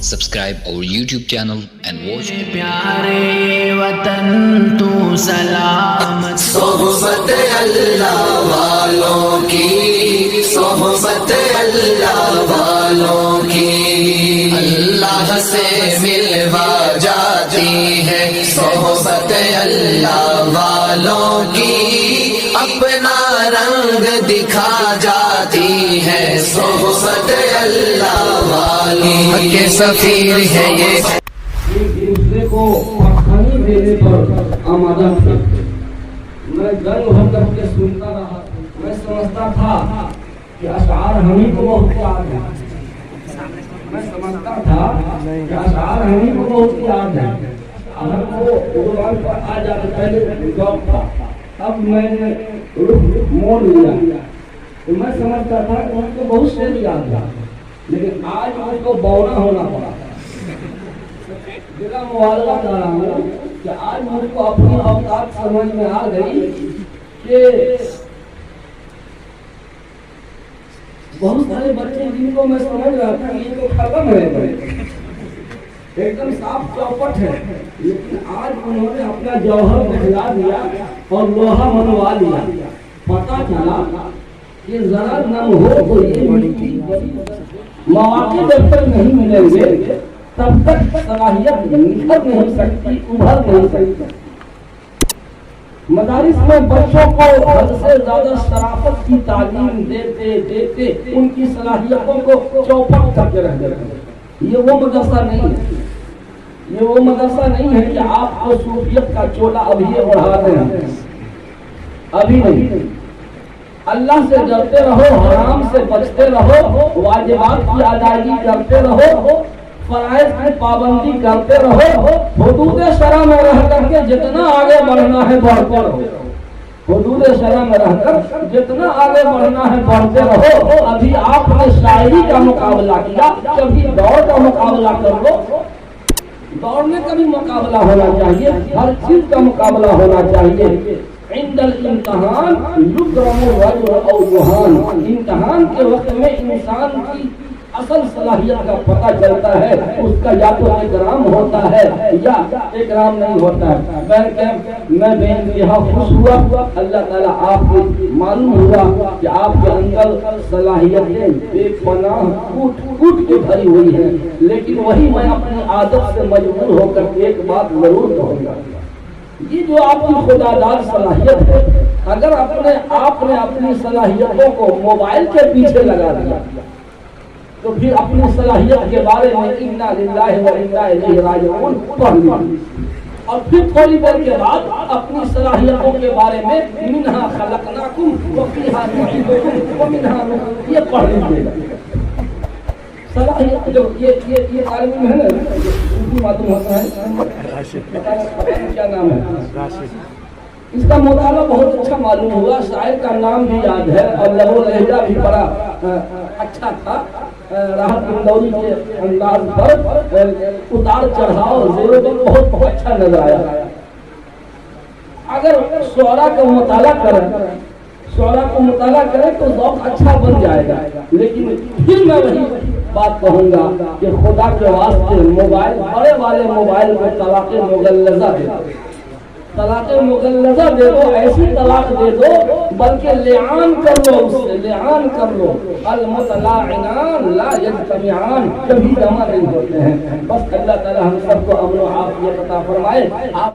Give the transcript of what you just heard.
Subscribe our YouTube channel and watch. प्यारे वतन तू सलामत सोहबत अल्लाह वालों की, सोहबत अल्लाह वालों की अल्लाह से मिलवा जाती है। सोहबत अल्लाह वालों की अपना रंग दिखा जाती है। सोहबत अल्लाह वालों के सफीर है ये। एक दूसरे को आसानी देने पर आमादा थे। मैं जंग हो करके सुनता रहा। मैं समझता था कि अशआर हम ही को बहुत याद है। मैं समझता था कि अशआर हम ही को बहुत याद है। अगर वो उड़वान पर आ जाते पहले जॉब था, अब मैंने रुख मोड़ लिया तो मैं समझता था कि उनको बहुत शेर याद था, लेकिन आज मुझको बौना होना पड़ा। मेरा मुबारका कर रहा हूँ कि आज मुझको अपनी औकात समझ में आ गई कि बहुत सारे बच्चे जिनको मैं समझ रहा था ये तो खत्म है, एकदम साफ चौपट है, लेकिन आज उन्होंने अपना जौहर दिखला दिया और लोहा मनवा लिया। पता चला कि जरा नम हो तो ये मौके जब तक नहीं मिलेंगे तब तक सलाहियत निखर नहीं सकती, उभर नहीं सकती। मदारिस में बच्चों को हद से ज्यादा शराफत की तालीम देते देते उनकी सलाहियतों को चौपट करके रह जाते। ये वो मदरसा नहीं है, ये वो मदरसा नहीं है कि आपको सूफियत का चोला अभी ओढ़ा दें, अभी नहीं। अल्लाह से डरते रहो, हराम से बचते रहो, वाजिबात की अदायगी करते रहो, फराइज की पाबंदी करते रहो, हुदूद शरअ में रह करके जितना आगे बढ़ना है बढ़ते रहो। हुदूद शरअ में रहकर जितना आगे बढ़ना है बढ़ते रहो। अभी आपने शायरी का मुकाबला किया, कभी दौड़ का मुकाबला कर लो। दौड़ने का भी मुकाबला होना चाहिए, हर चीज का मुकाबला होना चाहिए। इंदल इम्तहान युक्रमु रजुल औ युहान, इम्तहान के वक्त में इंसान की असल सलाहियत का पता चलता है, उसका या तो इकराम होता है या इकराम नहीं होता है। मैं बेइंतहा खुश हुआ, अल्लाह ताला आपको मालूम हुआ कि आपके अंदर सलाहियतें बेपनाह कूट कूट के भरी हुई है, लेकिन वही मैं अपनी आदत से मजबूर होकर एक बात जरूर कहूँगा। ये जो आपकी खुदादार सलाहियत है, अगर आपने अपनी सलाहियतों को मोबाइल के पीछे लगा दिया तो फिर अपनी सलाहियत के बारे में इन्ना लिल्लाहि व इन्ना इलैहि राजिऊन पढ़ लिया, और फिर थोड़ी देर के बाद अपनी सलाहियतों के बारे में मिन्हा खलकनाकुम व फीहा नुईदुकुम व मिन्हा नुखरिजुकुम ये पढ़ लीजिएगा। सलाहियत जो ये तालीम है ना, उनकी मालूम होता है क्या नाम है, इसका मुताला बहुत अच्छा मालूम हुआ, शायर का नाम भी याद है और लबो लहजा भी बड़ा अच्छा था। राहत इंदौरी के अंदाज पर उतार चढ़ाव ज़ेरो बहुत अच्छा नजर आया। अगर शुअरा का मुताला करें तो ज़ौक़ अच्छा बन जाएगा। लेकिन फिर मैं वही बात कहूँगा कि खुदा के वास्ते मोबाइल, बड़े वाले मोबाइल को तलाक़े मुग़ल्लज़ा दे दो, तलाक़े मुग़ल्लज़ा दे दो, ऐसी तलाक दे दो बल्कि लिआन कर लो, उससे लिआन कर लो। अल मुतलाइनान ला यज्तमिआन, कभी जमा नहीं होते हैं। बस अल्लाह ताला हम सबको अमन व आफियत अता फरमाए। आप